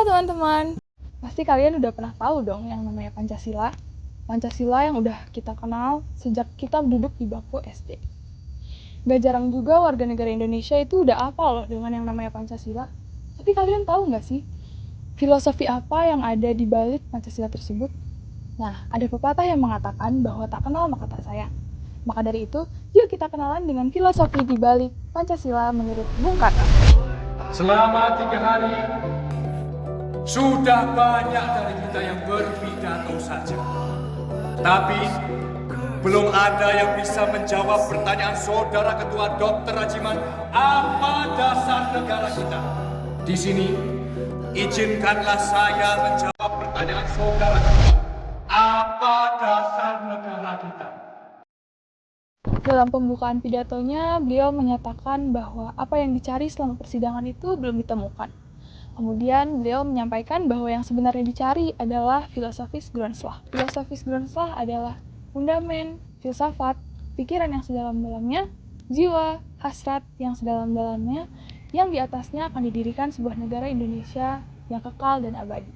Halo teman-teman, pasti kalian udah pernah tahu dong yang namanya Pancasila. Pancasila yang udah kita kenal sejak kita duduk di bangku SD. Gak jarang juga warga negara Indonesia itu udah hafal loh dengan yang namanya Pancasila. Tapi kalian tahu gak sih, filosofi apa yang ada di balik Pancasila tersebut? Nah, ada pepatah yang mengatakan bahwa tak kenal maka tak sayang. Maka dari itu, yuk kita kenalan dengan filosofi di balik Pancasila menurut Bung Karno. Selama 3 hari, sudah banyak dari kita yang berpidato saja. Tapi, belum ada yang bisa menjawab pertanyaan saudara Ketua Dr. Rajiman, apa dasar negara kita? Di sini, izinkanlah saya menjawab pertanyaan saudara Ketua, apa dasar negara kita? Dalam pembukaan pidatonya, beliau menyatakan bahwa apa yang dicari selama persidangan itu belum ditemukan. Kemudian beliau menyampaikan bahwa yang sebenarnya dicari adalah filosofis Grundslag. Filosofis Grundslag adalah fundament, filsafat, pikiran yang sedalam-dalamnya, jiwa, hasrat yang sedalam-dalamnya, yang di atasnya akan didirikan sebuah negara Indonesia yang kekal dan abadi.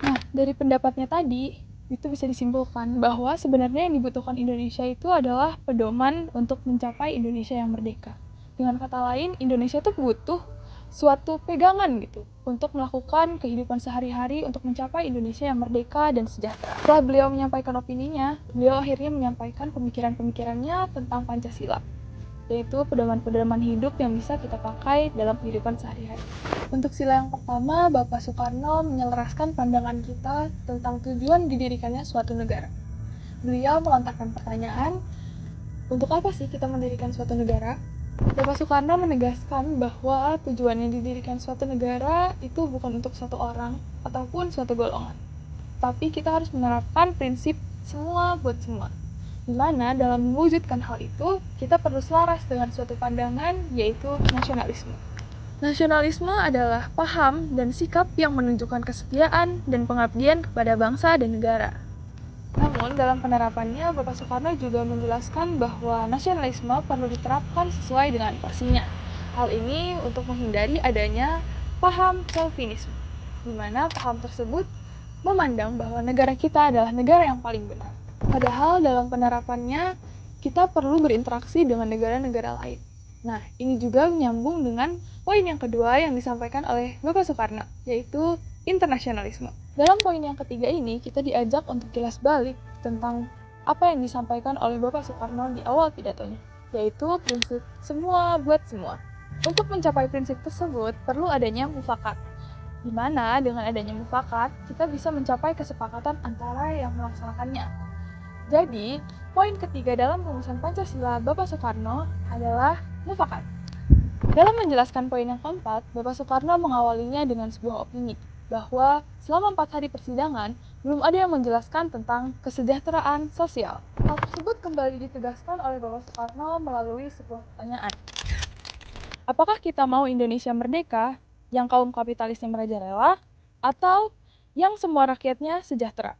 Nah, dari pendapatnya tadi, itu bisa disimpulkan bahwa sebenarnya yang dibutuhkan Indonesia itu adalah pedoman untuk mencapai Indonesia yang merdeka. Dengan kata lain, Indonesia itu butuh suatu pegangan gitu untuk melakukan kehidupan sehari-hari untuk mencapai Indonesia yang merdeka dan sejahtera. Setelah beliau menyampaikan opininya, beliau akhirnya menyampaikan pemikiran-pemikirannya tentang Pancasila, yaitu pedoman-pedoman hidup yang bisa kita pakai dalam kehidupan sehari-hari. Untuk sila yang pertama, Bapak Soekarno menyelaraskan pandangan kita tentang tujuan didirikannya suatu negara. Beliau melontarkan pertanyaan, untuk apa sih kita mendirikan suatu negara? Bapak Soekarno menegaskan bahwa tujuannya didirikan suatu negara itu bukan untuk satu orang ataupun suatu golongan. Tapi kita harus menerapkan prinsip semua buat semua. Di mana dalam mewujudkan hal itu, kita perlu selaras dengan suatu pandangan, yaitu nasionalisme. Nasionalisme adalah paham dan sikap yang menunjukkan kesetiaan dan pengabdian kepada bangsa dan negara. Namun, dalam penerapannya, Bapak Soekarno juga menjelaskan bahwa nasionalisme perlu diterapkan sesuai dengan porsinya. Hal ini untuk menghindari adanya paham chauvinisme, di mana paham tersebut memandang bahwa negara kita adalah negara yang paling benar. Padahal dalam penerapannya, kita perlu berinteraksi dengan negara-negara lain. Nah, ini juga menyambung dengan poin yang kedua yang disampaikan oleh Bapak Soekarno, yaitu internasionalisme. Dalam poin yang ketiga ini, kita diajak untuk jelas balik tentang apa yang disampaikan oleh Bapak Soekarno di awal pidatonya, yaitu prinsip semua buat semua. Untuk mencapai prinsip tersebut, perlu adanya mufakat, di mana dengan adanya mufakat, kita bisa mencapai kesepakatan antara yang melaksanakannya. Jadi, poin ketiga dalam rumusan Pancasila Bapak Soekarno adalah mufakat. Dalam menjelaskan poin yang keempat, Bapak Soekarno mengawalinya dengan sebuah opini, bahwa selama 4 hari persidangan, belum ada yang menjelaskan tentang kesejahteraan sosial. Hal tersebut kembali ditegaskan oleh Bapak Soekarno melalui sebuah pertanyaan. Apakah kita mau Indonesia merdeka, yang kaum kapitalisnya merajalela, atau yang semua rakyatnya sejahtera?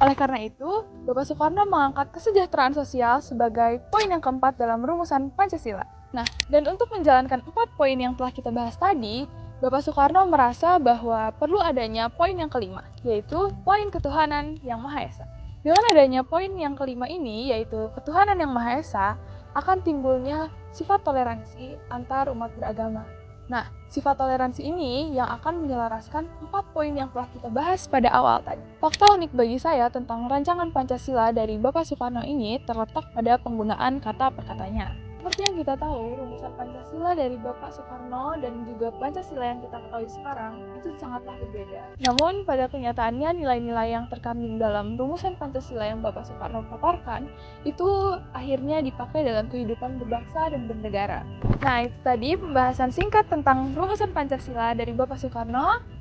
Oleh karena itu, Bapak Soekarno mengangkat kesejahteraan sosial sebagai poin yang keempat dalam rumusan Pancasila. Nah, dan untuk menjalankan 4 poin yang telah kita bahas tadi, Bapak Soekarno merasa bahwa perlu adanya poin yang kelima, yaitu poin ketuhanan yang Maha Esa. Dengan adanya poin yang kelima ini, yaitu ketuhanan yang Maha Esa, akan timbulnya sifat toleransi antar umat beragama. Nah, sifat toleransi ini yang akan menyelaraskan 4 poin yang telah kita bahas pada awal tadi. Fakta unik bagi saya tentang rancangan Pancasila dari Bapak Soekarno ini terletak pada penggunaan kata perkatanya. Seperti yang kita tahu, rumusan Pancasila dari Bapak Soekarno dan juga Pancasila yang kita ketahui sekarang itu sangatlah berbeda. Namun, pada kenyataannya nilai-nilai yang terkandung dalam rumusan Pancasila yang Bapak Soekarno paparkan itu akhirnya dipakai dalam kehidupan berbangsa dan bernegara. Nah, itu tadi pembahasan singkat tentang rumusan Pancasila dari Bapak Soekarno.